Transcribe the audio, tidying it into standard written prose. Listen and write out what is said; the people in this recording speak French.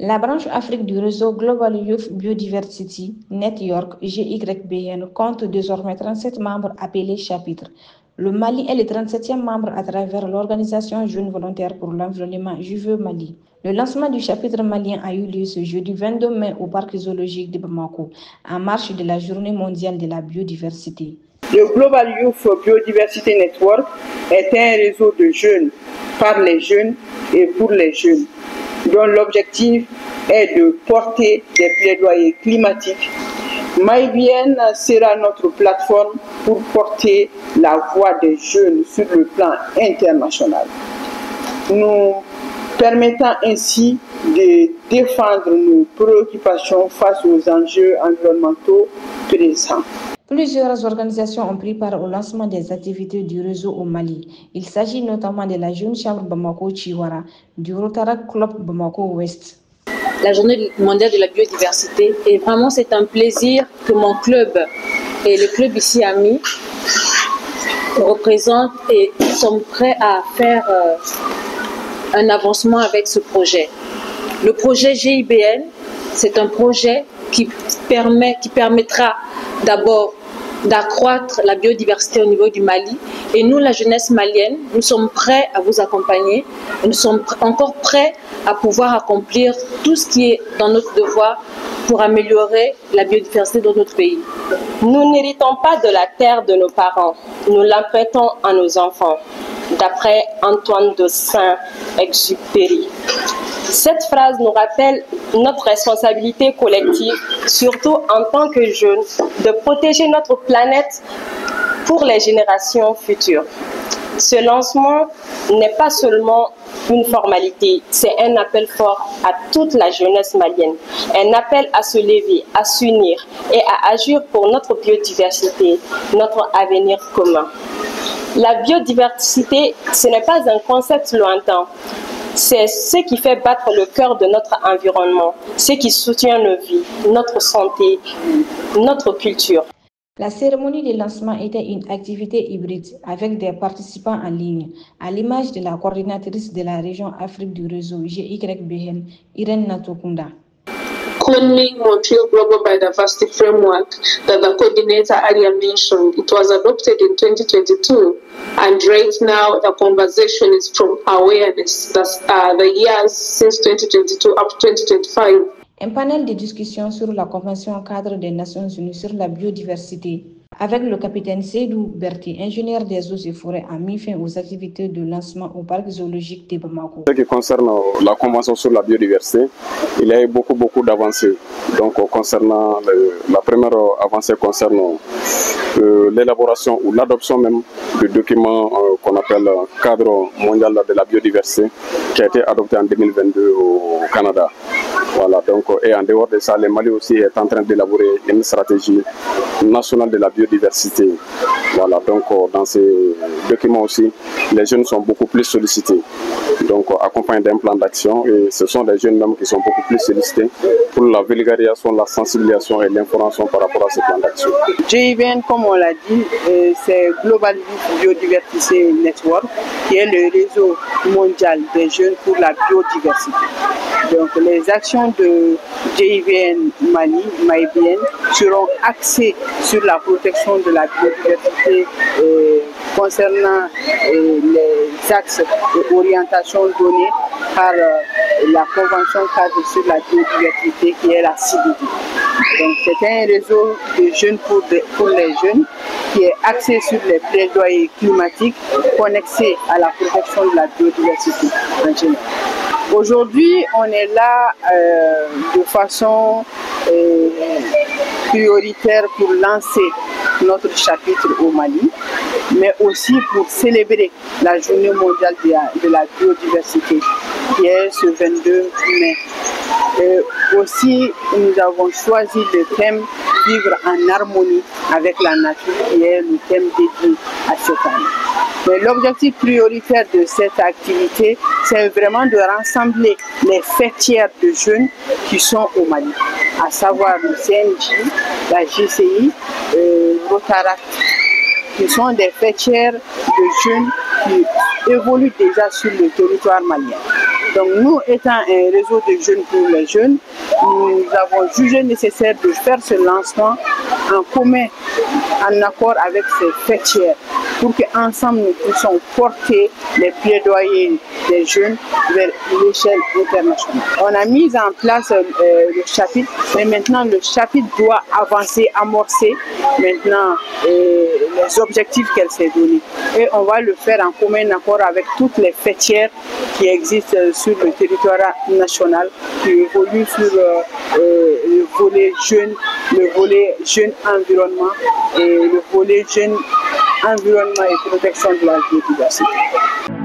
La branche Afrique du réseau Global Youth Biodiversity Network GYBN compte désormais 37 membres appelés chapitres. Le Mali est le 37e membre à travers l'organisation Jeunes Volontaires pour l'Environnement JVE Mali. Le lancement du chapitre malien a eu lieu ce jeudi 22 mai au parc zoologique de Bamako, en marge de la Journée mondiale de la biodiversité. Le Global Youth Biodiversity Network est un réseau de jeunes, par les jeunes et pour les jeunes, dont l'objectif est de porter des plaidoyers climatiques. MyBN sera notre plateforme pour porter la voix des jeunes sur le plan international, nous permettant ainsi de défendre nos préoccupations face aux enjeux environnementaux présents. Plusieurs organisations ont pris part au lancement des activités du réseau au Mali. Il s'agit notamment de la Jeune Chambre Bamako-Chiwara, du Rotaract Club Bamako-Ouest. La Journée mondiale de la biodiversité, et vraiment c'est un plaisir que mon club et le club ici ami représentent et sont prêts à faire un avancement avec ce projet. Le projet GIBN, c'est un projet qui permettra d'abord d'accroître la biodiversité au niveau du Mali. Et nous, la jeunesse malienne, nous sommes prêts à vous accompagner. Nous sommes encore prêts à pouvoir accomplir tout ce qui est dans notre devoir pour améliorer la biodiversité dans notre pays. Nous n'héritons pas de la terre de nos parents, nous l'empruntons à nos enfants, d'après Antoine de Saint-Exupéry. Cette phrase nous rappelle notre responsabilité collective, surtout en tant que jeunes, de protéger notre planète pour les générations futures. Ce lancement n'est pas seulement une formalité, c'est un appel fort à toute la jeunesse malienne, un appel à se lever, à s'unir et à agir pour notre biodiversité, notre avenir commun. La biodiversité, ce n'est pas un concept lointain. C'est ce qui fait battre le cœur de notre environnement, ce qui soutient nos vies, notre santé, notre culture. La cérémonie de lancement était une activité hybride avec des participants en ligne, à l'image de la coordinatrice de la région Afrique du réseau GYBN, Irène Natokunda. Cloning Montreal Global Biodiversity Framework that the coordinator Aria mentioned, it was adopted in 2022, and right now the conversation is from awareness. That's the years since 2022 up to 2025. Un panel de discussion sur la Convention cadre des Nations Unies sur la biodiversité avec le capitaine Seydou Berti, ingénieur des eaux et forêts, a mis fin aux activités de lancement au parc zoologique de Bamako. Ce qui concerne la Convention sur la biodiversité, il y a eu beaucoup d'avancées. Donc concernant la première avancée concerne l'élaboration ou l'adoption même du document qu'on appelle cadre mondial de la biodiversité qui a été adopté en 2022 au Canada. Voilà, donc, et en dehors de ça, le Mali aussi est en train d'élaborer une stratégie nationale de la biodiversité. Voilà, donc dans ces documents aussi, les jeunes sont beaucoup plus sollicités. Donc accompagnés d'un plan d'action, et ce sont les jeunes même qui sont beaucoup plus sollicités pour la vulgarisation, la sensibilisation et l'information par rapport à ce plan d'action. GIBN, comme on l'a dit, c'est Global Youth Biodiversity Network, qui est le réseau mondial des jeunes pour la biodiversité. Donc les actions de GIBN Mali, MyBN, seront axées sur la protection de la biodiversité concernant les axes et orientations données par la Convention cadre sur la biodiversité qui est la CIBD. Donc c'est un réseau de jeunes pour les jeunes qui est axé sur les plaidoyers climatiques connexés à la protection de la biodiversité en général. Aujourd'hui, on est là de façon prioritaire pour lancer notre chapitre au Mali, mais aussi pour célébrer la Journée mondiale de la biodiversité qui est ce 22 mai. Aussi, nous avons choisi le thème « Vivre en harmonie avec la nature » qui est le thème dédié à cette année. Mais l'objectif prioritaire de cette activité, c'est vraiment de rassembler les fêtières de jeunes qui sont au Mali, à savoir le CNJ, la GCI, Rotaract, qui sont des fêtières de jeunes qui évoluent déjà sur le territoire malien. Donc nous, étant un réseau de jeunes pour les jeunes, nous avons jugé nécessaire de faire ce lancement en commun, en accord avec ces fêtières, pour qu'ensemble nous puissions porter les plaidoyers des jeunes vers l'échelle internationale. On a mis en place le chapitre, mais maintenant le chapitre doit avancer, amorcer maintenant les objectifs qu'elle s'est donnés. Et on va le faire en commun accord avec toutes les fêtières qui existent sur le territoire national, qui évoluent sur le volet jeune environnement et le volet jeune environnement et protection de la biodiversité.